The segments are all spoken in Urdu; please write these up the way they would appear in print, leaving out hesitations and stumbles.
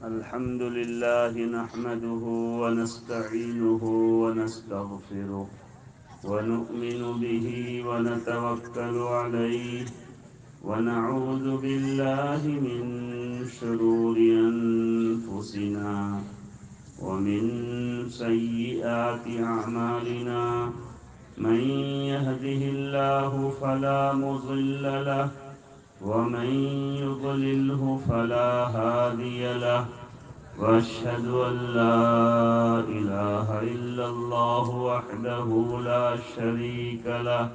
الحمد لله نحمده ونستعينه ونستغفره ونؤمن به ونتوكل عليه ونعوذ بالله من شرور أنفسنا ومن سيئات أعمالنا من يهده الله فلا مضل له ومن يضلله فلا هادي له وأشهد أن لا إله إلا الله وحده لا شريك له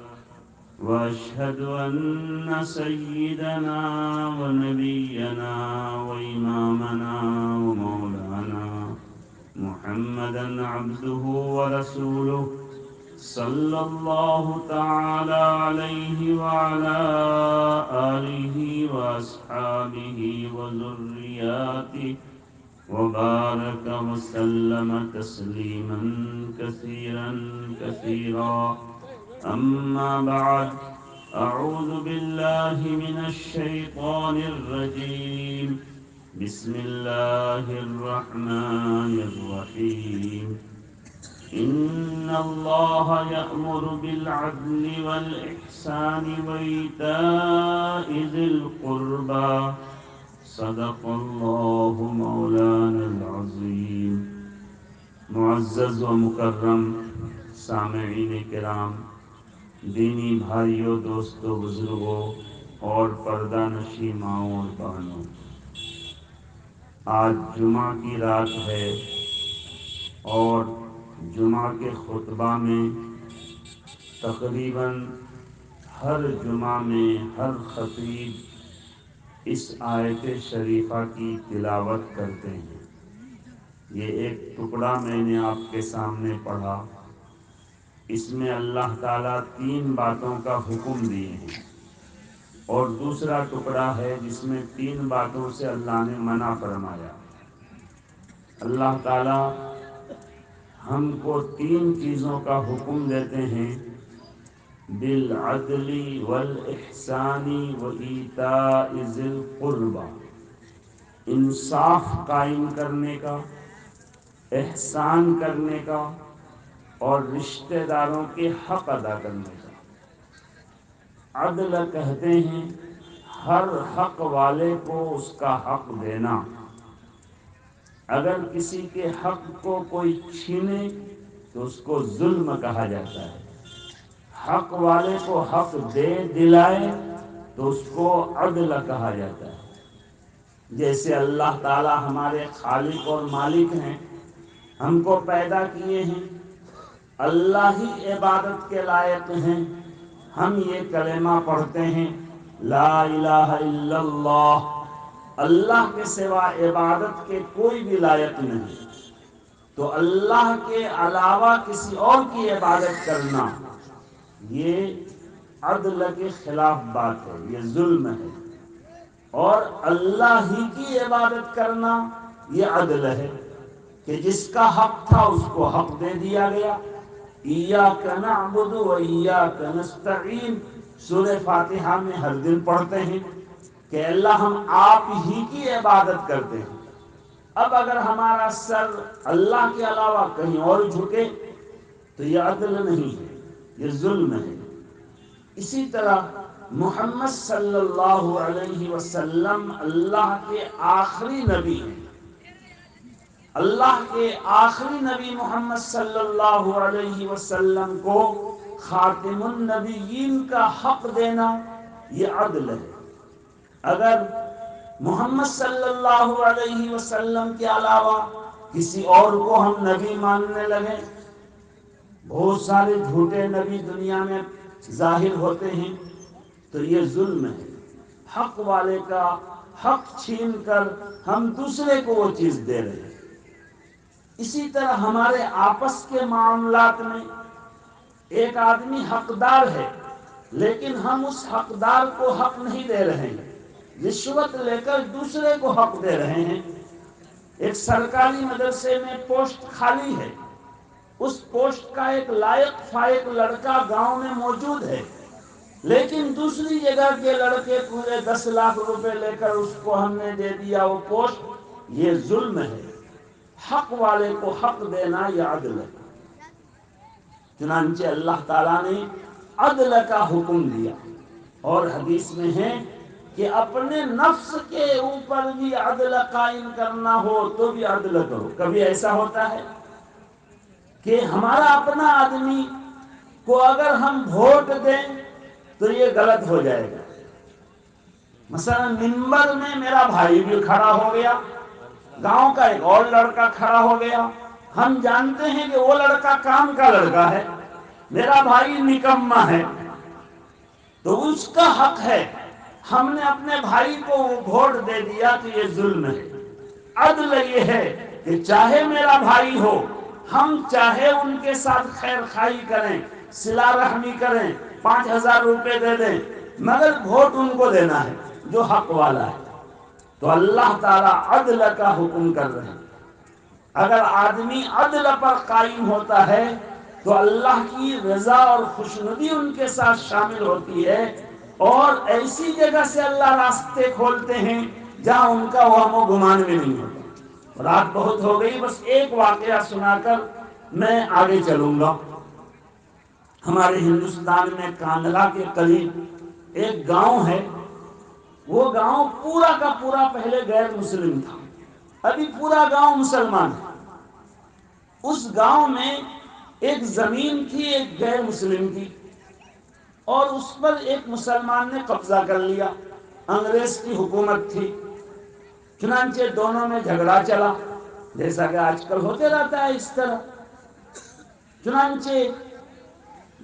وأشهد أن سيدنا ونبينا وإمامنا ومولانا محمدا عبده ورسوله صلى الله تعالى عليه وعلى آله وأصحابه وذرياته وبارك وسلم تسليما كثيرا كثيرا أما بعد أعوذ بالله من الشيطان الرجيم بسم الله الرحمن الرحيم إن الله يأمر بالعدل والإحسان وإيتاء ذي القربى صدق الله مولانا العظيم. معزز و مکرم سامعین کرام، دینی بھائیوں، دوستوں، بزرگوں اور پردہ نشی ماؤں اور بہنوں، آج جمعہ کی رات ہے اور جمعہ کے خطبہ میں تقریباً ہر جمعہ میں ہر خطیب اس آیت شریفہ کی تلاوت کرتے ہیں. یہ ایک ٹکڑا میں نے آپ کے سامنے پڑھا. اس میں اللہ تعالیٰ 3 باتوں کا حکم دیے ہیں اور دوسرا ٹکڑا ہے جس میں 3 باتوں سے اللہ نے منع فرمایا. اللہ تعالیٰ ہم کو 3 چیزوں کا حکم دیتے ہیں: بالعدل والاحسان وایتاء ذی القربى، انصاف قائم کرنے کا، احسان کرنے کا اور رشتہ داروں کے حق ادا کرنے کا. عدل کہتے ہیں ہر حق والے کو اس کا حق دینا. اگر کسی کے حق کو کوئی چھینے تو اس کو ظلم کہا جاتا ہے. حق والے کو حق دے دلائے تو اس کو عدل کہا جاتا ہے. جیسے اللہ تعالی ہمارے خالق اور مالک ہیں، ہم کو پیدا کیے ہیں، اللہ ہی عبادت کے لائق ہیں. ہم یہ کلمہ پڑھتے ہیں لا الہ الا اللہ، اللہ کے سوا عبادت کے کوئی بھی لائق نہیں. تو اللہ کے علاوہ کسی اور کی عبادت کرنا یہ عدل کے خلاف بات ہے، یہ ظلم ہے. اور اللہ ہی کی عبادت کرنا یہ عدل ہے کہ جس کا حق تھا اس کو حق دے دیا گیا. ایاک نعبد و ایاک نستعین سورہ فاتحہ میں ہر دن پڑھتے ہیں کہ اللہ ہم آپ ہی کی عبادت کرتے ہیں. اب اگر ہمارا سر اللہ کے علاوہ کہیں اور جھکے تو یہ عدل نہیں ہے، یہ ظلم ہے. اسی طرح محمد صلی اللہ علیہ وسلم اللہ کے آخری نبی ہیں. اللہ کے آخری نبی محمد صلی اللہ علیہ وسلم کو خاتم النبیین کا حق دینا یہ عدل ہے. اگر محمد صلی اللہ علیہ وسلم کے علاوہ کسی اور کو ہم نبی ماننے لگے، بہت سارے جھوٹے نبی دنیا میں ظاہر ہوتے ہیں، تو یہ ظلم ہے. حق والے کا حق چھین کر ہم دوسرے کو وہ چیز دے رہے ہیں. اسی طرح ہمارے آپس کے معاملات میں ایک آدمی حقدار ہے لیکن ہم اس حقدار کو حق نہیں دے رہے ہیں، رشوت لے کر دوسرے کو حق دے رہے ہیں. ایک سرکاری مدرسے میں پوسٹ خالی ہے، اس پوسٹ کا ایک لائق فائق لڑکا گاؤں میں موجود ہے، لیکن دوسری جگہ کے لڑکے پورے 10 لاکھ روپے لے کر اس کو ہم نے دے دیا وہ پوسٹ. یہ ظلم ہے، حق والے کو حق دینا یہ عدل ہے۔ چنانچہ اللہ تعالیٰ نے عدل کا حکم دیا، اور حدیث میں ہے کہ اپنے نفس کے اوپر بھی عدل قائم کرنا ہو تو بھی عدل کرو۔ کبھی ایسا ہوتا ہے کہ ہمارا اپنا آدمی کو اگر ہم ووٹ دیں تو یہ غلط ہو جائے گا۔ مثلا منبر میں میرا بھائی بھی کھڑا ہو گیا، گاؤں کا ایک اور لڑکا کھڑا ہو گیا، ہم جانتے ہیں کہ وہ لڑکا کام کا لڑکا ہے، میرا بھائی نکما ہے، تو اس کا حق ہے، ہم نے اپنے بھائی کو ووٹ دے دیا تو یہ ظلم ہے۔ عدل یہ ہے کہ چاہے میرا بھائی ہو، ہم چاہے ان کے ساتھ خیر خائی کریں، صلہ رحمی کریں، 5,000 روپے دے دیں، مگر ووٹ ان کو دینا ہے جو حق والا ہے۔ تو اللہ تعالیٰ عدل کا حکم کر رہے ہیں۔ اگر آدمی عدل پر قائم ہوتا ہے تو اللہ کی رضا اور خوشنودی ان کے ساتھ شامل ہوتی ہے، اور ایسی جگہ سے اللہ راستے کھولتے ہیں جہاں ان کا وہم و گمان بھی نہیں ہوتا۔ رات بہت ہو گئی، بس ایک واقعہ سنا کر میں آگے چلوں گا۔ ہمارے ہندوستان میں کاندھلا کے قریب ایک گاؤں ہے، وہ گاؤں پورا کا پورا پہلے غیر مسلم تھا، ابھی پورا گاؤں مسلمان ہے۔ اس گاؤں میں ایک زمین تھی، ایک غیر مسلم کی، اور اس پر ایک مسلمان نے قبضہ کر لیا۔ انگریز کی حکومت تھی، چنانچہ دونوں میں جھگڑا چلا، جیسا کہ آج کل ہوتے رہتا ہے اس طرح۔ چنانچہ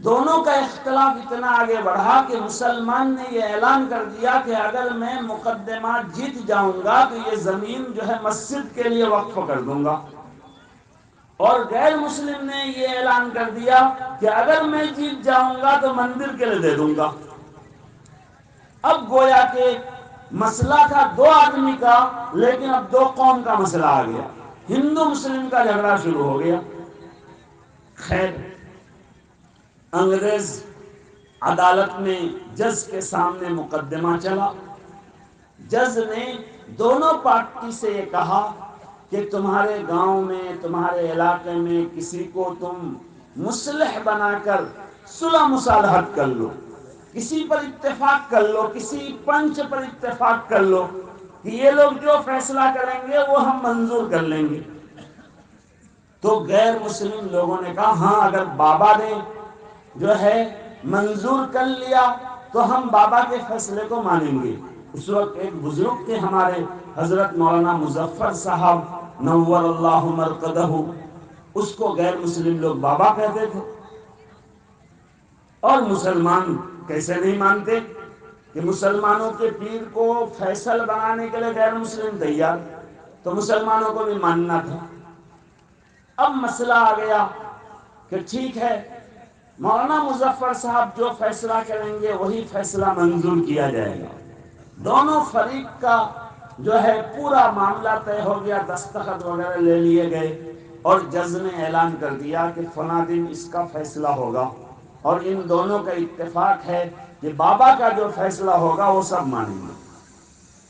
دونوں کا اختلاف اتنا آگے بڑھا کہ مسلمان نے یہ اعلان کر دیا کہ اگر میں مقدمات جیت جاؤں گا تو یہ زمین جو ہے مسجد کے لیے وقف کر دوں گا، اور غیر مسلم نے یہ اعلان کر دیا کہ اگر میں جیت جاؤں گا تو مندر کے لیے دے دوں گا۔ اب گویا کہ مسئلہ تھا دو آدمی کا، لیکن اب دو قوم کا مسئلہ آ گیا، ہندو مسلم کا جھگڑا شروع ہو گیا۔ خیر، انگریز عدالت میں جج کے سامنے مقدمہ چلا۔ جج نے دونوں پارٹی سے یہ کہا کہ تمہارے گاؤں میں، تمہارے علاقے میں کسی کو تم مصلح بنا کر صلح مصالحت کر لو، کسی پر اتفاق کر لو، کسی پنچ پر اتفاق کر لو کہ یہ لوگ جو فیصلہ کریں گے وہ ہم منظور کر لیں گے۔ تو غیر مسلم لوگوں نے کہا ہاں، اگر بابا نے جو ہے منظور کر لیا تو ہم بابا کے فیصلے کو مانیں گے۔ اس وقت ایک بزرگ تھے ہمارے حضرت مولانا مظفر صاحب نور اللہ مرقدہ، اس کو غیر مسلم لوگ بابا کہتے تھے، اور مسلمان کیسے نہیں مانتے کہ مسلمانوں کے پیر کو فیصل بنانے کے لیے غیر مسلم تیار، تو مسلمانوں کو بھی ماننا تھا۔ اب مسئلہ آ گیا کہ ٹھیک ہے، مولانا مظفر صاحب جو فیصلہ کریں گے وہی فیصلہ منظور کیا جائے گا۔ دونوں فریق کا جو ہے پورا معاملہ طے ہو گیا، دستخط وغیرہ لے لیے گئے، اور جج نے اعلان کر دیا کہ فلاں دن اس کا فیصلہ ہوگا، اور ان دونوں کا اتفاق ہے کہ بابا کا جو فیصلہ ہوگا وہ سب مانیں گے۔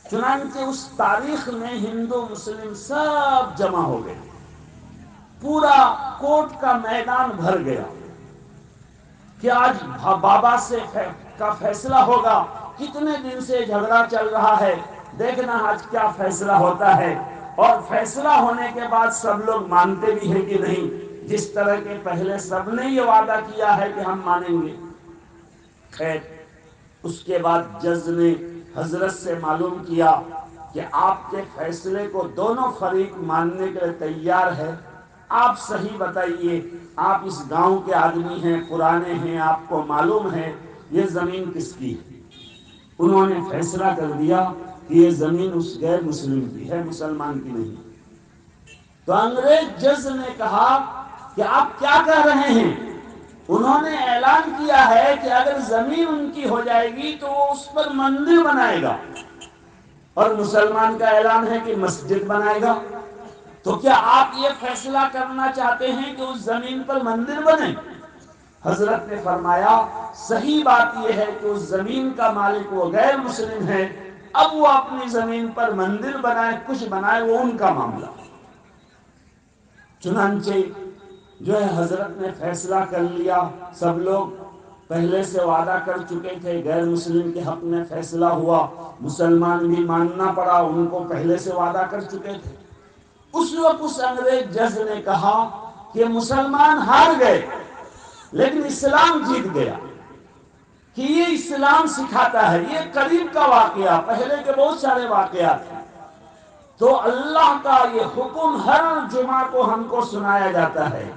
چنانچہ اس تاریخ میں ہندو مسلم سب جمع ہو گئے، پورا کورٹ کا میدان بھر گیا کہ آج بابا سے کا فیصلہ ہوگا، کتنے دن سے جھگڑا چل رہا ہے، دیکھنا آج کیا فیصلہ ہوتا ہے۔ اور فیصلہ ہونے کے بعد سب لوگ مانتے بھی ہیں کہ نہیں، جس طرح کے پہلے سب نے یہ وعدہ کیا ہے کہ ہم مانیں گے۔ خیر، اس کے بعد جج نے حضرت سے معلوم کیا کہ آپ کے فیصلے کو دونوں فریق ماننے کے لیے تیار ہے، آپ صحیح بتائیے، آپ اس گاؤں کے آدمی ہیں، پرانے ہیں، آپ کو معلوم ہے یہ زمین کس کی ہے۔ انہوں نے فیصلہ کر دیا کہ یہ زمین اس غیر مسلم کی ہے، مسلمان کی نہیں۔ تو انگریز جج نے کہا کہ آپ کیا کہہ رہے ہیں؟ انہوں نے اعلان کیا ہے کہ اگر زمین ان کی ہو جائے گی تو وہ اس پر مندر بنائے گا، اور مسلمان کا اعلان ہے کہ مسجد بنائے گا، تو کیا آپ یہ فیصلہ کرنا چاہتے ہیں کہ اس زمین پر مندر بنے؟ حضرت نے فرمایا صحیح بات یہ ہے کہ اس زمین کا مالک وہ غیر مسلم ہے، اب وہ اپنی زمین پر مندر بنائے، کچھ بنائے، وہ ان کا معاملہ۔ چنانچہ جو ہے حضرت نے فیصلہ کر لیا، سب لوگ پہلے سے وعدہ کر چکے تھے، غیر مسلم کے حق میں فیصلہ ہوا، مسلمان بھی ماننا پڑا، ان کو پہلے سے وعدہ کر چکے تھے۔ اس وقت اس انگریز جج نے کہا کہ مسلمان ہار گئے لیکن اسلام جیت گیا، کہ یہ اسلام سکھاتا ہے۔ یہ قریب کا واقعہ، پہلے کے بہت سارے واقعات ہیں۔ تو اللہ کا یہ حکم ہر جمعہ کو ہم کو سنایا جاتا ہے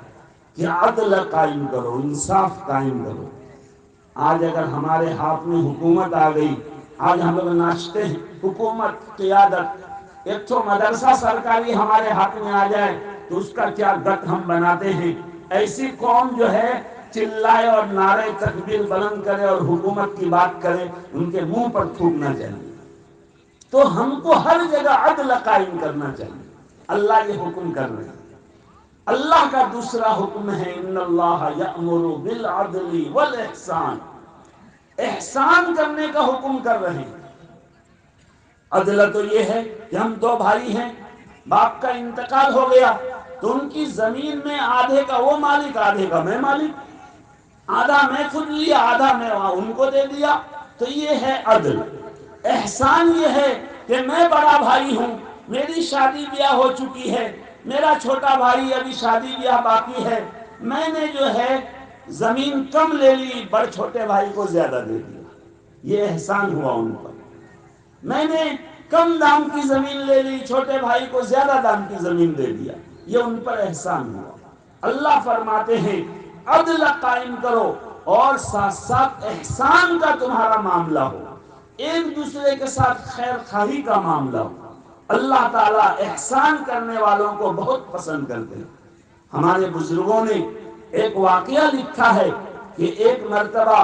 کہ عدل قائم کرو، انصاف قائم کرو۔ آج اگر ہمارے ہاتھ میں حکومت آ گئی، آج ہم لوگ ناچتے ہیں، حکومت، قیادت، ایک تو مدرسہ سرکاری ہمارے ہاتھ میں آ جائے تو اس کا کیا گت ہم بناتے ہیں۔ ایسی قوم جو ہے چلائے اور نعرے تکبیر بلند کرے اور حکومت کی بات کرے، ان کے منہ پر تھوکنا چاہیے۔ تو ہم کو ہر جگہ عدل قائم کرنا چاہیے۔ اللہ یہ حکم کر رہے ہیں۔ اللہ کا دوسرا حکم ہے ان اللہ یأمر بالعدل والاحسان، احسان کرنے کا حکم کر رہے ہیں۔ عدل تو یہ ہے کہ ہم دو بھائی ہیں، باپ کا انتقال ہو گیا تو ان کی زمین میں آدھے کا وہ مالک، آدھے کا میں مالک، آدھا میں خود لیا، آدھا میں ان کو دے دیا، تو یہ ہے عدل۔ احسان یہ ہے کہ میں بڑا بھائی ہوں، میری شادی بیاہ ہو چکی ہے، میرا چھوٹا بھائی ابھی شادی بیاہ باقی ہے، میں نے جو ہے زمین کم لے لی، بڑے چھوٹے بھائی کو زیادہ دے دیا، یہ احسان ہوا ان پر۔ میں نے کم دام کی زمین لے لی، چھوٹے بھائی کو زیادہ دام کی زمین دے دیا، یہ ان پر احسان ہوا۔ اللہ فرماتے ہیں عدل قائم کرو اور ساتھ ساتھ احسان کا تمہارا معاملہ ہو، ایک دوسرے کے ساتھ خیر خواہی کا معاملہ ہو۔ اللہ تعالیٰ احسان کرنے والوں کو بہت پسند کرتے ہیں۔ ہمارے بزرگوں نے ایک واقعہ لکھا ہے کہ ایک مرتبہ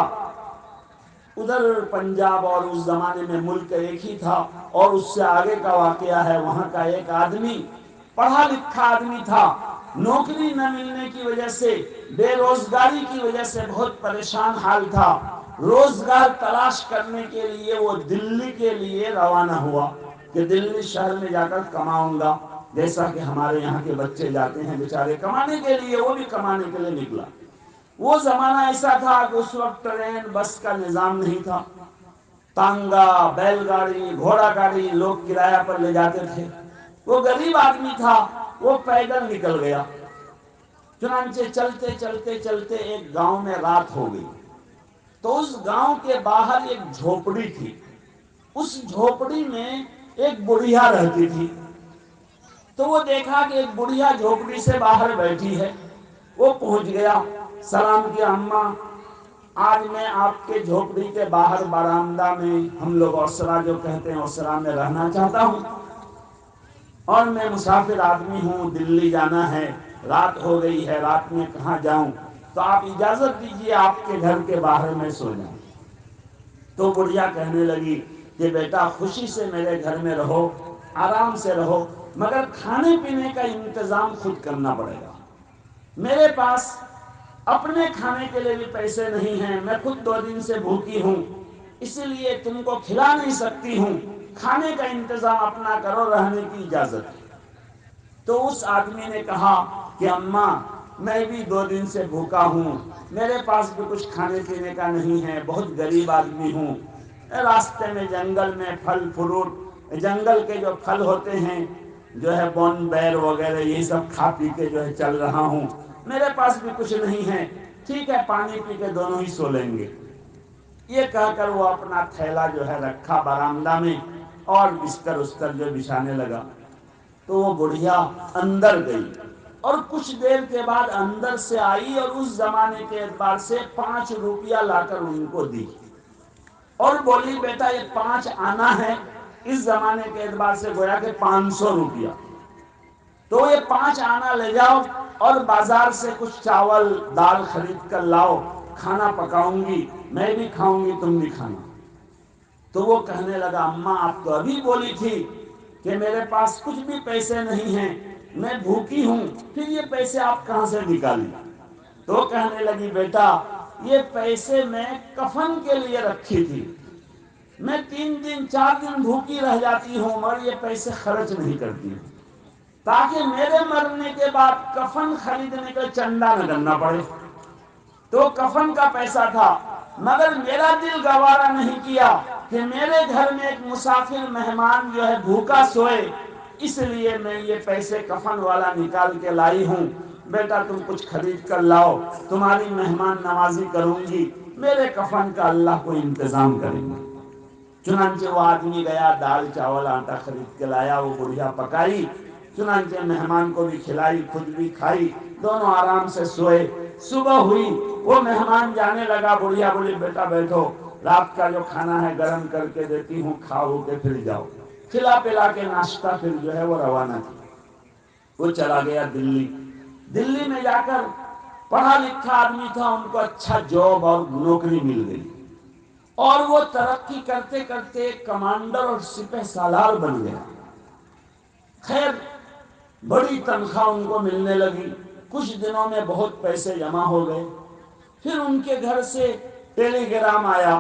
ادھر پنجاب اور اس زمانے میں ملک ایک ہی تھا، اور اس سے آگے کا واقعہ ہے، وہاں کا ایک آدمی پڑھا لکھا آدمی تھا، نوکری نہ ملنے کی وجہ سے، بے روزگاری کی وجہ سے بہت پریشان حال تھا۔ روزگار تلاش کرنے کے لیے وہ دلی کے لیے روانہ ہوا کہ دلی شہر میں جا کر کماؤں گا، جیسا کہ ہمارے یہاں کے بچے جاتے ہیں بیچارے کمانے کے لیے، وہ بھی کمانے کے لیے نکلا۔ وہ زمانہ ایسا تھا کہ اس وقت ٹرین بس کا نظام نہیں تھا، تانگا، بیل گاڑی، گھوڑا گاڑی لوگ کرایہ پر لے جاتے تھے۔ وہ غریب آدمی تھا، وہ پیدل نکل گیا۔ چنانچہ چلتے چلتے چلتے ایک گاؤں میں رات ہو گئی، تو اس گاؤں کے باہر ایک جھوپڑی تھی، اس جھوپڑی میں ایک بڑھیا رہتی تھی۔ تو وہ دیکھا کہ ایک بڑھیا جھوپڑی سے باہر بیٹھی ہے، وہ پہنچ گیا، سلام کیا، اماں آج میں آپ کے جھوپڑی کے باہر برآمدہ میں، ہم لوگ اوسرا جو کہتے ہیں اوسرا میں رہنا چاہتا ہوں، اور میں مسافر آدمی ہوں، دلی جانا ہے، رات ہو گئی ہے، رات میں کہاں جاؤں، تو آپ اجازت دیجیے آپ کے گھر کے باہر میں سو جاؤں۔ تو بڑھیا کہنے لگی کہ بیٹا خوشی سے میرے گھر میں رہو، آرام سے رہو، مگر کھانے پینے کا انتظام خود کرنا پڑے گا، میرے پاس اپنے کھانے کے لیے بھی پیسے نہیں ہیں، میں خود 2 دن سے بھوکی ہوں، اسی لیے تم کو کھلا نہیں سکتی ہوں، کھانے کا انتظام اپنا کرو، رہنے کی اجازت ہے۔ تو اس آدمی نے کہا کہ اماں میں بھی 2 دن سے بھوکا ہوں، میرے پاس بھی کچھ کھانے پینے کا نہیں ہے، بہت غریب آدمی ہوں، راستے میں جنگل میں پھل فروٹ، جنگل کے جو پھل ہوتے ہیں جو ہے بون بیر وغیرہ، یہ سب کھا پی کے جو ہے چل رہا ہوں، میرے پاس بھی کچھ نہیں ہے، ٹھیک ہے پانی پی کے دونوں ہی سو لیں گے۔ یہ کہہ کر وہ اپنا تھیلا جو ہے رکھا برآمدہ میں اور بستر استر جو بچھانے لگا، تو وہ بڑھیا اندر گئی اور کچھ دیر کے بعد اندر سے آئی اور اس زمانے کے اعتبار سے 5 روپیہ لا کر ان کو دی اور بولی بیٹا یہ 5 آنا ہے، اس زمانے کے اعتبار سے گویا کہ 500 روپیہ، تو یہ 5 آنا لے جاؤ اور بازار سے کچھ چاول دال خرید کر لاؤ، کھانا پکاؤں گی، میں بھی کھاؤں گی تم بھی کھانا۔ تو وہ کہنے لگا اماں آپ تو ابھی بولی تھی کہ میرے پاس کچھ بھی پیسے نہیں ہیں، میں بھوکی ہوں، پھر یہ پیسے آپ کہاں سے نکالی؟ تو کہنے لگی بیٹا یہ پیسے میں کفن کے لیے رکھی تھی، میں 3 دن 4 دن بھوکی رہ جاتی ہوں مگر یہ پیسے خرچ نہیں کرتی ہوں تاکہ میرے مرنے کے بعد کفن خریدنے کا چندہ نہ کرنا پڑے۔ تو کفن کا پیسہ تھا، مگر میرا دل گوارا نہیں کیا کہ میرے گھر میں ایک مسافر مہمان جو ہے بھوکا سوئے، اس لیے میں یہ پیسے کفن والا نکال کے لائی ہوں۔ بیٹا تم کچھ خرید کر لاؤ، تمہاری مہمان نوازی کروں گی، میرے کفن کا اللہ کو انتظام کریں گے۔ چنانچہ وہ آدمی گیا، دال چاول آٹا خرید کے لایا، وہ بڑھیا پکائی، چنانچہ مہمان کو بھی کھلائی، خود بھی کھائی، دونوں آرام سے سوئے۔ صبح ہوئی، وہ مہمان جانے لگا، بڑھیا بولی بیٹا بیٹھو، رات کا جو کھانا ہے گرم کر کے دیتی ہوں، کھاؤ کے پھر جاؤ۔ کھلا پلا کے ناشتہ پھر جو ہے وہ روانہ کیا۔ وہ چلا گیا دلی۔ دلی میں جا کر پڑھا لکھا آدمی تھا، ان کو اچھا جاب اور نوکری مل گئی، اور وہ ترقی کرتے کرتے کمانڈر اور سپہ سالار بن گیا۔ خیر بڑی تنخواہ ان کو ملنے لگی، کچھ دنوں میں بہت پیسے جمع ہو گئے۔ پھر ان کے گھر سے ٹیلی گرام آیا،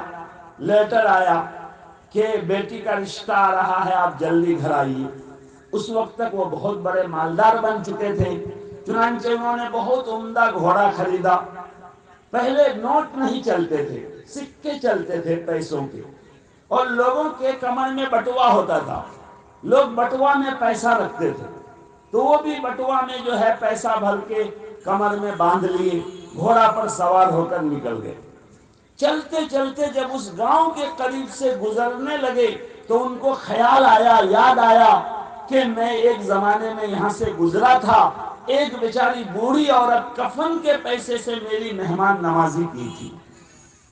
لیٹر آیا کہ بیٹی کا رشتہ آ رہا ہے، آپ جلدی گھر آئیے۔ اس وقت تک وہ بہت بڑے مالدار بن چکے تھے، چنانچہ انہوں نے بہت عمدہ گھوڑا خریدا۔ پہلے نوٹ نہیں چلتے تھے، سکے چلتے تھے پیسوں کے، اور لوگوں کے کمر میں بٹوا ہوتا تھا، لوگ بٹوا میں پیسہ رکھتے تھے، تو وہ بھی بٹوا میں جو ہے پیسہ بھر کے کمر میں باندھ لیے، گھوڑا پر سوار ہو کر نکل گئے۔ چلتے چلتے جب اس گاؤں کے قریب سے گزرنے لگے تو ان کو خیال آیا، یاد آیا کہ میں ایک زمانے میں یہاں سے گزرا تھا، ایک بیچاری بوڑھی عورت کفن کے پیسے سے میری مہمان نوازی کی تھی،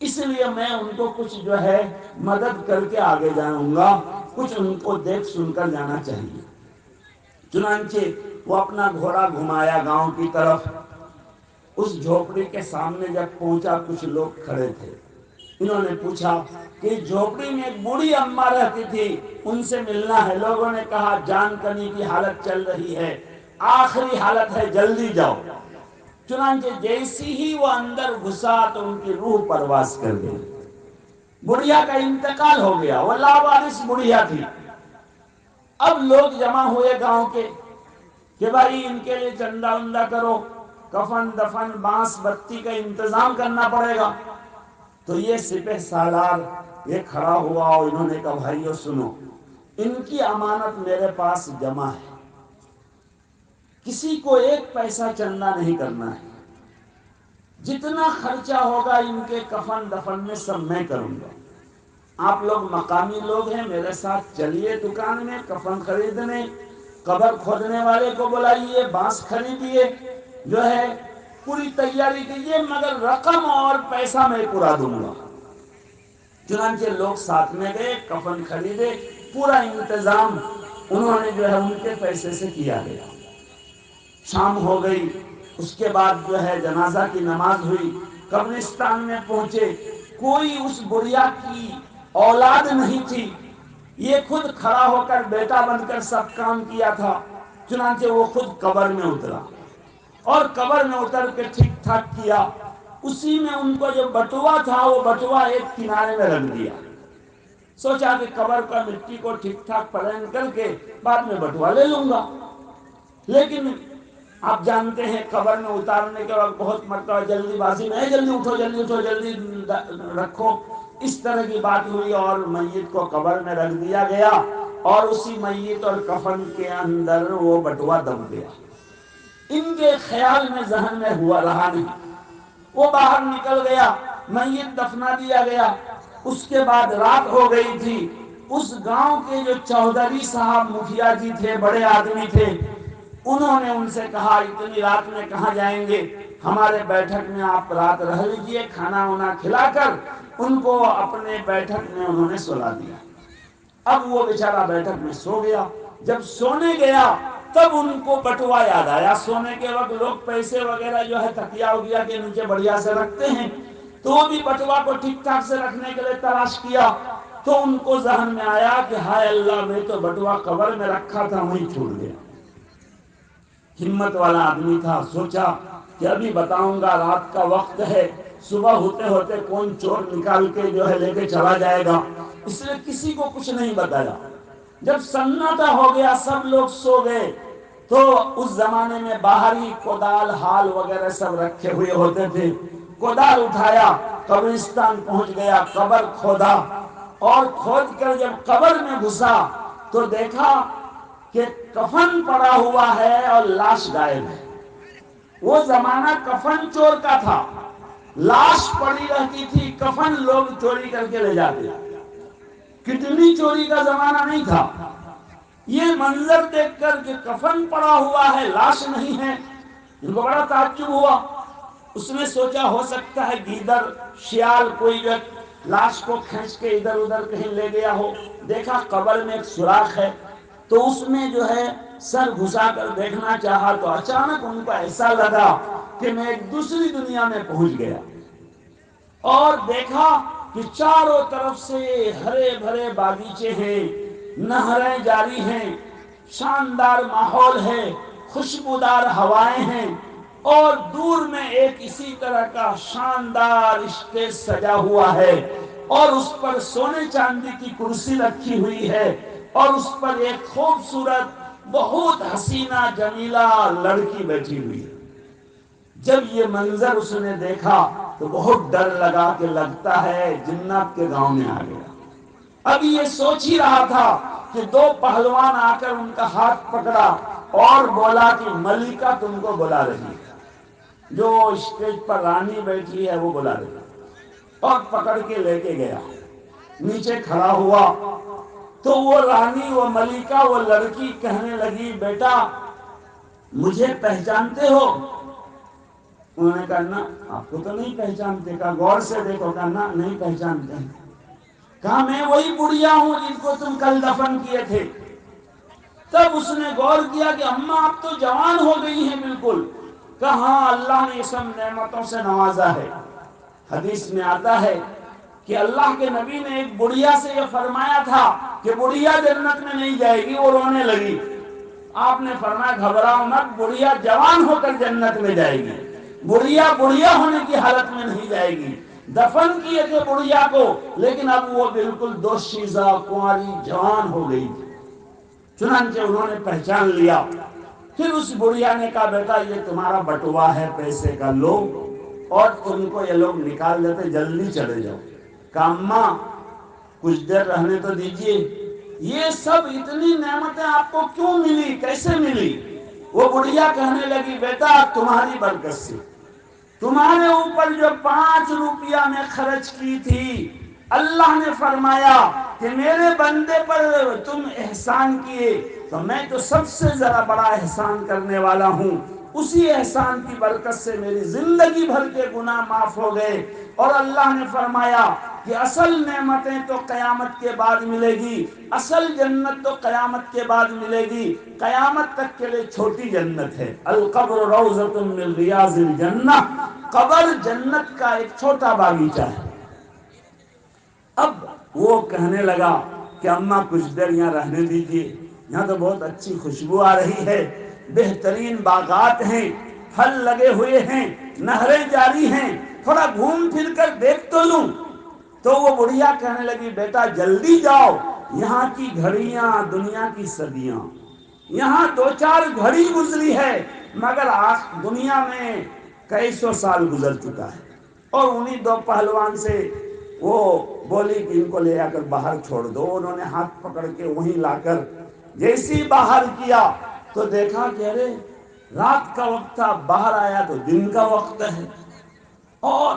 اس لیے میں ان کو کچھ جو ہے مدد کر کے آگے جاؤں گا، کچھ ان کو دیکھ سن کر جانا چاہیے۔ چنانچہ وہ اپنا گھوڑا گھمایا گاؤں کی طرف۔ اس جھوپڑی کے سامنے جب پہنچا، کچھ لوگ کھڑے تھے، انہوں نے پوچھا کہ جھوپڑی میں ایک بوڑھی اماں رہتی تھی، ان سے ملنا ہے۔ لوگوں نے کہا جان کنی کی حالت چل رہی ہے، آخری حالت ہے، جلدی جاؤ۔ چنانچہ جیسی ہی وہ اندر گھسا تو ان کی روح پرواز کر گئی، بڑھیا کا انتقال ہو گیا، وہ لاوارث بڑھیا تھی۔ اب لوگ جمع ہوئے گاؤں کے کہ بھائی ان کے لیے چندہ وندہ کرو، کفن دفن بانس بتی کا انتظام کرنا پڑے گا۔ تو یہ سپہ سالار یہ کھڑا ہوا اور انہوں نے کہا بھائیو سنو، ان کی امانت میرے پاس جمع ہے، کسی کو ایک پیسہ چندہ نہیں کرنا ہے، جتنا خرچہ ہوگا ان کے کفن دفن میں سب میں کروں گا۔ آپ لوگ مقامی لوگ ہیں، میرے ساتھ چلیے دکان میں کفن خریدنے، قبر کھودنے والے کو بلائیے، بانس خریدیے، جو ہے پوری تیاری کیجیے، مگر رقم اور پیسہ میں پورا دوں گا۔ چنانچہ لوگ ساتھ میں گئے، کفن خریدے، پورا انتظام انہوں نے جو ہے ان کے پیسے سے کیا گیا۔ شام ہو گئی، اس کے بعد جو ہے جنازہ کی نماز ہوئی، قبرستان میں پہنچے، کوئی اس بڑھیا کی اولاد نہیں تھی، یہ خود کھڑا ہو کر بیٹا بن کر سب کام کیا تھا۔ چنانچہ وہ خود قبر میں اترا، اور قبر میں اتر کے ٹھیک ٹھاک کیا، اسی میں ان کو جو بٹوا تھا وہ بٹوا ایک کنارے میں رکھ دیا، سوچا کہ قبر کا مٹی کو ٹھیک ٹھاک پلین کر کے بعد میں بٹوا لے لوں گا۔ لیکن آپ جانتے ہیں قبر میں اتارنے کے وقت بہت مرتبہ جلدی بازی میں جلدی اٹھو جلدی اٹھو جلدی رکھو، اس طرح کی بات ہوئی، اور میت کو قبر میں رکھ دیا گیا، اور اسی میت اور کفن کے اندر وہ بٹوا دب گیا۔ ان کے خیال میں ذہن میں ہوا رہا نہیں، وہ باہر نکل گیا، میت دفنا دیا گیا۔ اس کے بعد رات ہو گئی تھی، اس گاؤں کے جو چودھری صاحب مکھیا جی تھے، بڑے آدمی تھے، انہوں نے ان سے کہا اتنی رات میں کہاں جائیں گے، ہمارے بیٹھک میں آپ رات رہ لیجئے، کھانا وانا کھلا کر ان کو اپنے بیٹھک میں انہوں نے سلا دیا۔ اب وہ بیچارہ بیٹھک میں سو گیا، جب سونے گیا تب ان کو بٹوا یاد آیا۔ سونے کے وقت لوگ پیسے وغیرہ جو ہے تکیا وغیرہ کے نیچے بڑھیا سے رکھتے ہیں، تو وہ بھی بٹوا کو ٹھیک ٹھاک سے رکھنے کے لیے تلاش کیا، تو ان کو ذہن میں آیا کہ ہائے اللہ، میں تو بٹوا قبر میں رکھا تھا، وہیں چھوٹ گیا۔ ہمت والا آدمی تھا، سوچا کہ ابھی بتاؤں گا، رات کا وقت ہے، صبح ہوتے ہوتے کون چور نکال کے جو ہے لے کے چلا جائے گا، اس لیے کسی کو کچھ نہیں بتایا۔ جب سناٹا ہو گیا، سب لوگ سو گئے، تو اس زمانے میں باہر ہی کودال ہال وغیرہ سب رکھے ہوئے ہوتے تھے۔ کودال اٹھایا، قبرستان پہنچ گیا، قبر کھودا، اور کھود کر جب قبر میں گھسا تو دیکھا کہ کفن پڑا ہوا ہے اور لاش غائب ہے۔ وہ زمانہ کفن چور کا تھا، لاش پڑی رہتی تھی، کفن لوگ چوری کر کے لے جاتے، کتنی چوری کا زمانہ نہیں تھا۔ یہ منظر دیکھ کر کہ کفن پڑا ہوا ہے، لاش نہیں ہے، ان کو بڑا تعجب ہوا۔ اس نے سوچا ہو سکتا ہے گیدڑ شیال کوئی جو لاش کو کھینچ کے ادھر ادھر کہیں لے گیا ہو۔ دیکھا قبر میں ایک سوراخ ہے، تو اس میں جو ہے سر گھسا کر دیکھنا چاہا، تو اچانک ان کو ایسا لگا کہ میں ایک دوسری دنیا میں پہنچ گیا، اور دیکھا کہ چاروں طرف سے ہرے بھرے باغیچے ہیں، نہریں جاری ہیں، شاندار ماحول ہے، خوشبودار ہوائیں ہیں، اور دور میں ایک اسی طرح کا شاندار اسٹیج سجا ہوا ہے، اور اس پر سونے چاندی کی کرسی رکھی ہوئی ہے، اور اس پر ایک خوبصورت بہت حسینہ جمیلہ لڑکی بیٹھی ہوئی ہے۔ جب یہ منظر اس نے دیکھا تو بہت ڈر لگا کہ لگتا ہے جنات کے گاؤں میں آ گیا۔ اب یہ سوچ ہی رہا تھا کہ دو پہلوان آ کر ان کا ہاتھ پکڑا اور بولا کہ ملکہ تم کو بلا رہی ہے، جو اسٹیج پر رانی بیٹھی ہے وہ بلا رہی ہے، اور پکڑ کے لے کے گیا۔ نیچے کھڑا ہوا تو وہ رانی، وہ ملکہ، وہ لڑکی کہنے لگی بیٹا مجھے پہچانتے ہو؟ انہوں نے کہا نا آپ کو تو نہیں پہچانتے۔ کہا غور سے دیکھو، کہا نا نہیں پہچانتے ہیں۔ کہا میں وہی بڑھیا ہوں جن کو تم کل دفن کیے تھے۔ تب اس نے غور کیا کہ اماں آپ تو جوان ہو گئی ہیں بالکل۔ کہا ہاں اللہ نے یہ سب نعمتوں سے نوازا ہے۔ حدیث میں آتا ہے کہ اللہ کے نبی نے ایک بڑھیا سے یہ فرمایا تھا کہ بڑھیا جنت میں نہیں جائے گی، وہ رونے لگی۔ آپ نے فرمایا گھبراؤ مت، بڑھیا جوان ہو کر جنت میں جائے گی، بڑھیا بڑھیا ہونے کی حالت میں نہیں جائے گی۔ دفن کیے تھے بڑھیا کو، لیکن اب وہ بالکل دوشیزہ کنواری جوان ہو گئی تھی۔ چنانچہ انہوں نے پہچان لیا۔ پھر اس بڑھیا نے کہا بیٹا یہ تمہارا بٹوا ہے پیسے کا، لو، اور تم کو یہ لوگ نکال دیتے، جلدی چلے جاؤ۔ کہا اماں کچھ دیر رہنے تو دیجیے، یہ سب اتنی نعمتیں آپ کو کیوں ملی، کیسے ملی؟ وہ بڑھیا کہنے لگی بیٹا تمہاری برکت سے، تمہارے اوپر جو 5 روپیہ میں خرچ کی تھی، اللہ نے فرمایا کہ میرے بندے پر تم احسان کیے تو میں تو سب سے ذرا بڑا احسان کرنے والا ہوں۔ اسی احسان کی برکت سے میری زندگی بھر کے گناہ معاف ہو گئے، اور اللہ نے فرمایا کہ اصل نعمتیں تو قیامت کے بعد ملے گی، اصل جنت تو قیامت کے بعد ملے گی، قیامت تک کے لیے چھوٹی جنت ہے۔ القبر روضۃ من ریاض الجنہ، قبر جنت کا ایک چھوٹا باغیچہ ہے۔ اب وہ کہنے لگا کہ اماں کچھ دیر یہاں رہنے دیجیے، یہاں تو بہت اچھی خوشبو آ رہی ہے، بہترین باغات ہیں، پھل لگے ہوئے ہیں، نہریں جاری ہیں، تھوڑا گھوم پھر کر دیکھ تو لوں۔ تو وہ بڑھیا کہنے لگی بیٹا جلدی جاؤ، یہاں کی گھڑیاں دنیا کی صدیاں، یہاں 2-4 گھڑی گزری ہے مگر دنیا میں کئی سو سال گزر چکا ہے۔ اور انہی 2 پہلوان سے وہ بولی کہ ان کو لے آ کر باہر چھوڑ دو۔ انہوں نے ہاتھ پکڑ کے وہیں لا کر جیسی باہر کیا تو دیکھا کہ ارے رات کا وقت تھا، باہر آیا تو دن کا وقت ہے، اور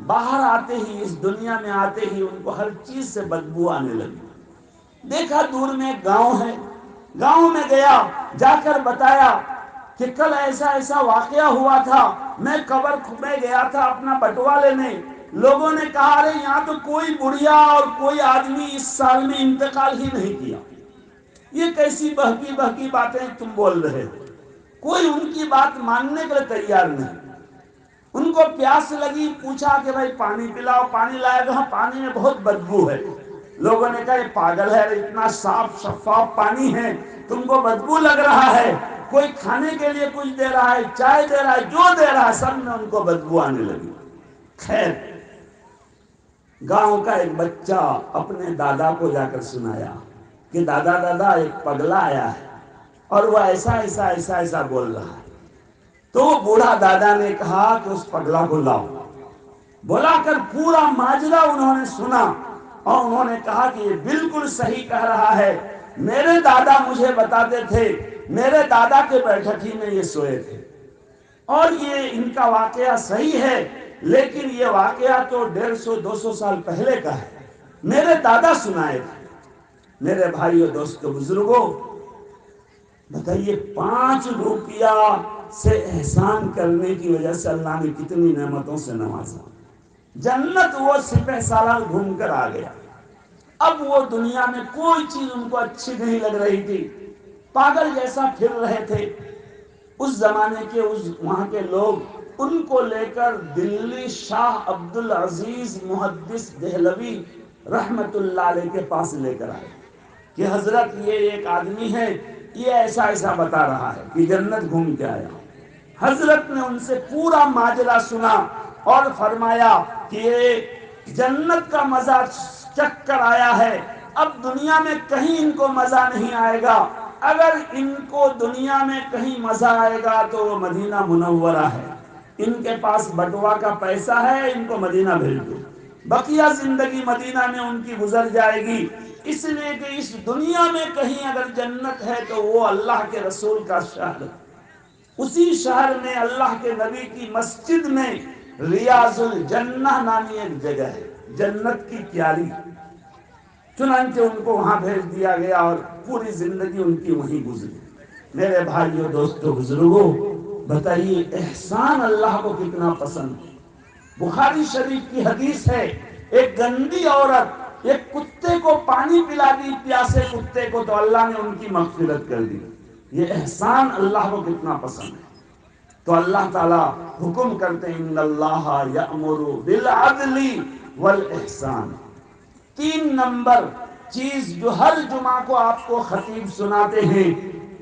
باہر آتے ہی اس دنیا میں آتے ہی ان کو ہر چیز سے بدبو آنے لگی۔ دیکھا دور میں ایک گاؤں ہے، گاؤں میں گیا، جا کر بتایا کہ کل ایسا ایسا واقعہ ہوا تھا، میں قبر میں گیا تھا اپنا بٹوا لینے، لوگوں نے کہا ارے یہاں تو کوئی بڑھیا اور کوئی آدمی اس سال میں انتقال ہی نہیں کیا، یہ کیسی بہکی بہکی باتیں تم بول رہے ہو؟ کوئی ان کی بات ماننے کے لیے تیار نہیں۔ ان کو پیاس لگی، پوچھا کہ بھائی پانی پلاؤ، پانی لایا تو پانی میں بہت بدبو ہے۔ لوگوں نے کہا یہ پاگل ہے، اتنا صاف شفاف پانی ہے، تم کو بدبو لگ رہا ہے؟ کوئی کھانے کے لیے کچھ دے رہا ہے، چائے دے رہا ہے، جو دے رہا ہے سب میں ان کو بدبو آنے لگی۔ خیر، گاؤں کا ایک بچہ اپنے دادا کو جا کر سنایا کہ دادا دادا ایک پگلا آیا ہے اور وہ ایسا ایسا ایسا ایسا بول رہا ہے۔ تو وہ بوڑھا دادا نے کہا کہ اس پگلا کو لاؤ۔ بلا کر پورا ماجرا انہوں نے سنا اور انہوں نے کہا کہ یہ بالکل صحیح کہہ رہا ہے، میرے دادا مجھے بتاتے تھے، میرے دادا کے بیٹھک ہی میں یہ سوئے تھے، اور یہ ان کا واقعہ صحیح ہے، لیکن یہ واقعہ تو 150-200 سال پہلے کا ہے، میرے دادا سنائے تھے۔ میرے بھائیو دوستو بزرگوں، بتائیے 5 روپیہ سے احسان کرنے کی وجہ سے اللہ نے کتنی نعمتوں سے نوازا۔ جنت وہ سپہ سالار گھوم کر آ گیا، اب وہ دنیا میں کوئی چیز ان کو اچھی نہیں لگ رہی تھی، پاگل جیسا پھر رہے تھے۔ اس زمانے کے وہاں کے لوگ ان کو لے کر دلی شاہ عبد العزیز محدث دہلوی رحمت اللہ علیہ کے پاس لے کر آئے کہ حضرت یہ ایک آدمی ہے، یہ ایسا ایسا بتا رہا ہے کہ جنت گھوم کے آیا۔ حضرت نے ان سے پورا ماجرا سنا اور فرمایا کہ یہ جنت کا مزہ چکھ کر آیا ہے، اب دنیا میں کہیں ان کو مزہ نہیں آئے گا، اگر ان کو دنیا میں کہیں مزہ آئے گا تو وہ مدینہ منورہ ہے، ان کے پاس بٹوا کا پیسہ ہے، ان کو مدینہ بھیج دو، بقیہ زندگی مدینہ میں ان کی گزر جائے گی، اس لیے کہ اس دنیا میں کہیں اگر جنت ہے تو وہ اللہ کے رسول کا شہر، اسی شہر میں اللہ کے نبی کی مسجد میں ریاض الجنہ نامی ایک جگہ ہے، جنت کی کیاری۔ چنانچہ ان کو وہاں بھیج دیا گیا اور پوری زندگی ان کی وہیں گزری۔ میرے بھائیوں دوستوں بزرگوں، بتائیے احسان اللہ کو کتنا پسند ہے۔ بخاری شریف کی حدیث ہے، ایک گندی عورت ایک کتے کو پانی پلا دی، پیاسے کتے کو، تو اللہ نے ان کی مغفرت کر دی۔ یہ احسان اللہ کو کتنا پسند ہے۔ تو اللہ تعالیٰ حکم کرتے ہیں ان اللہ یأمر بالعدل والاحسان۔ 3 نمبر چیز جو ہر جمعہ کو آپ کو خطیب سناتے ہیں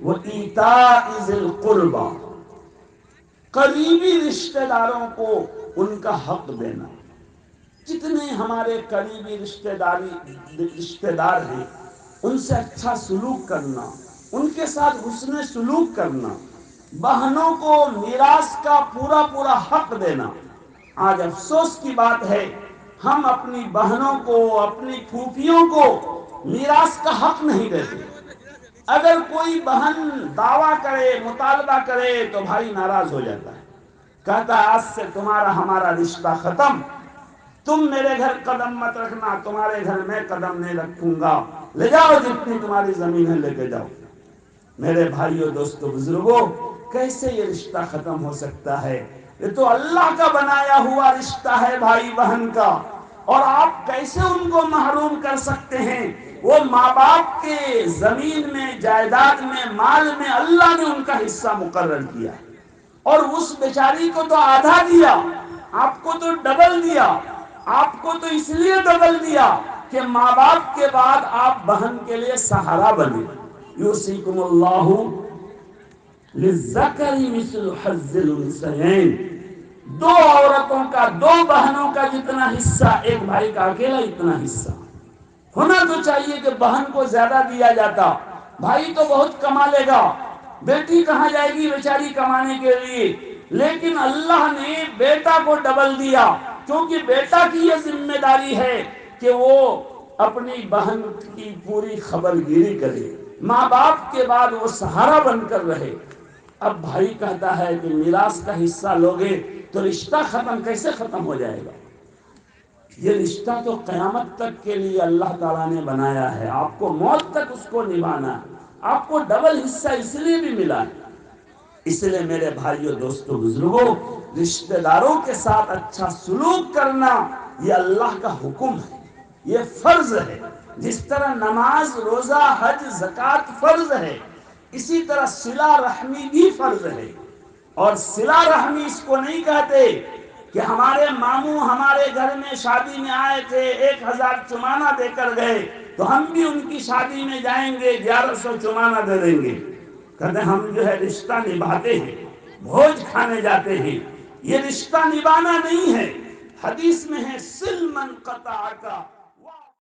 وہ ایتاء ذی القربی، قریبی رشتہ داروں کو ان کا حق دینا۔ جتنے ہمارے قریبی رشتہ دار ہیں ان سے اچھا سلوک کرنا، ان کے ساتھ حسن سلوک کرنا، بہنوں کو میراث کا پورا پورا حق دینا۔ آج افسوس کی بات ہے، ہم اپنی بہنوں کو، اپنی پھوپھیوں کو میراث کا حق نہیں دیتے۔ اگر کوئی بہن دعویٰ کرے، مطالبہ کرے تو بھائی ناراض ہو جاتا ہے، کہتا ہے آج سے تمہارا ہمارا رشتہ ختم، تم میرے گھر قدم مت رکھنا، تمہارے گھر میں قدم نہیں رکھوں گا، لے جاؤ جتنی تمہاری زمین ہے لے کے جاؤ۔ میرے بھائیوں دوستوں بزرگوں، کیسے یہ رشتہ ختم ہو سکتا ہے؟ یہ تو اللہ کا بنایا ہوا رشتہ ہے بھائی بہن کا، اور آپ کیسے ان کو محروم کر سکتے ہیں؟ وہ ماں باپ کے زمین میں، جائیداد میں، مال میں اللہ نے ان کا حصہ مقرر کیا، اور اس بیچاری کو تو آدھا دیا، آپ کو تو ڈبل دیا۔ آپ کو تو اس لیے ڈبل دیا کہ ماں باپ کے بعد آپ بہن کے لیے سہارا بنے۔ یوصیکم اللہ للذکر مثل حظ الانثیین، 2 عورتوں کا، 2 بہنوں کا جتنا حصہ ایک بھائی کا اکیلا اتنا حصہ ہونا تو چاہیے کہ بہن کو زیادہ دیا جاتا، بھائی تو بہت کما لے گا، بیٹی کہاں جائے گی بیچاری کمانے کے لیے، لیکن اللہ نے بیٹا کو ڈبل دیا، کیونکہ بیٹا کی یہ ذمہ داری ہے کہ وہ اپنی بہن کی پوری خبر گیری کرے، ماں باپ کے بعد وہ سہارا بن کر رہے۔ اب بھائی کہتا ہے کہ میراث کا حصہ لوگے تو رشتہ ختم کیسے ختم ہو جائے گا؟ یہ رشتہ تو قیامت تک کے لیے اللہ تعالیٰ نے بنایا ہے، آپ کو موت تک اس کو نبھانا ہے، آپ کو ڈبل حصہ اس لیے بھی ملا ہے۔ اس لیے میرے بھائیوں دوستوں بزرگوں، رشتہ داروں کے ساتھ اچھا سلوک کرنا یہ اللہ کا حکم ہے، یہ فرض ہے۔ جس طرح نماز، روزہ، حج، زکوٰۃ فرض ہے، اسی طرح صلہ رحمی بھی فرض ہے۔ اور صلہ رحمی اس کو نہیں کہتے کہ ہمارے ماموں ہمارے گھر میں شادی میں آئے تھے، 1000 چمانہ دے کر گئے تو ہم بھی ان کی شادی میں جائیں گے، 1100 چمانہ دے دیں گے۔ کہتے ہم جو ہے رشتہ نبھاتے ہیں، بھوج کھانے جاتے ہیں، یہ رشتہ نبھانا نہیں ہے۔ حدیث میں ہے سل من قطع کا